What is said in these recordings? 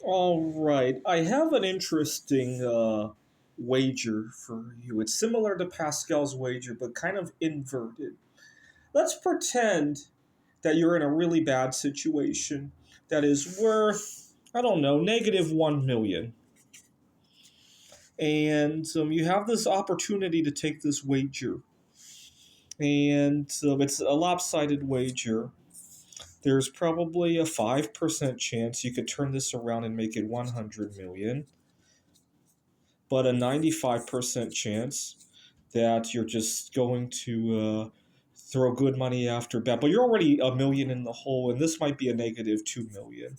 All right. I have an interesting wager for you. It's similar to Pascal's wager, but kind of inverted. Let's pretend that you're in a really bad situation that is worth, I don't know, negative 1 million. And you have this opportunity to take this wager. And it's a lopsided wager. There's probably a 5% chance you could turn this around and make it 100 million, but a 95% chance that you're just going to throw good money after bad. But you're already a million in the hole, and this might be a negative 2 million.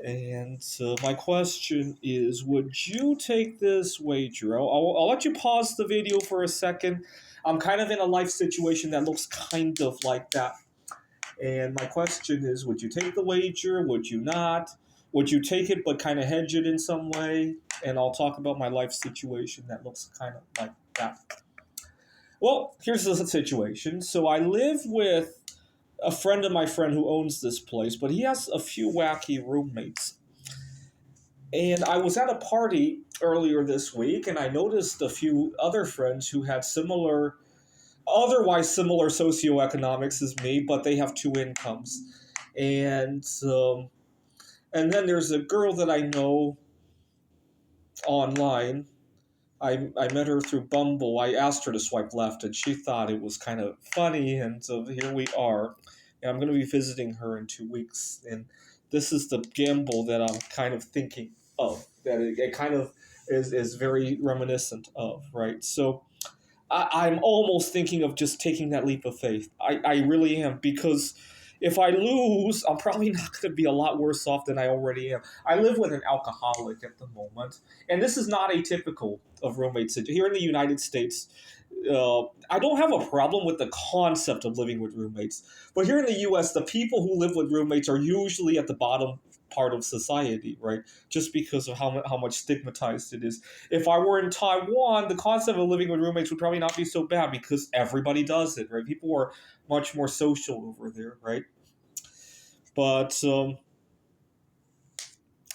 And my question is, would you take this wager? I'll let you pause the video for a second. I'm kind of in a life situation that looks kind of like that. And my question is, would you take the wager? Would you not? Would you take it but kind of hedge it in some way? And I'll talk about my life situation that looks kind of like that. Well, here's the situation. So I live with a friend of my friend who owns this place, but he has a few wacky roommates. And I was at a party earlier this week, and I noticed a few other friends who had otherwise similar socioeconomics as me, but they have two incomes. And and then there's a girl that I know online. I met her through Bumble. I asked her to swipe left, and she thought it was kind of funny. And so here we are. And I'm going to be visiting her in 2 weeks. And this is the gamble that I'm kind of thinking of, that it kind of is very reminiscent of, right? So I'm almost thinking of just taking that leap of faith. I really am, because if I lose, I'm probably not going to be a lot worse off than I already am. I live with an alcoholic at the moment, and this is not atypical of roommates. Here in the United States, I don't have a problem with the concept of living with roommates. But here in the US, the people who live with roommates are usually at the bottom part of society, right? Just because of how much stigmatized it is. If I were in Taiwan, the concept of living with roommates would probably not be so bad because everybody does it, right? People are much more social over there, right? But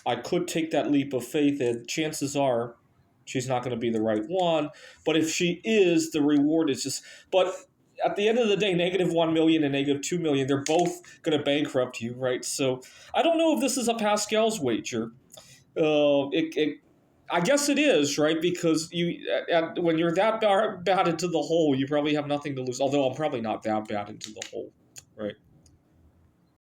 I could take that leap of faith, and chances are she's not going to be the right one. But if she is, the reward is just. But at the end of the day, negative 1 million and negative 2 million, they're both going to bankrupt you, right? So I don't know if this is a Pascal's wager. I guess it is, right? Because when you're that bad into the hole, you probably have nothing to lose. Although I'm probably not that bad into the hole, right?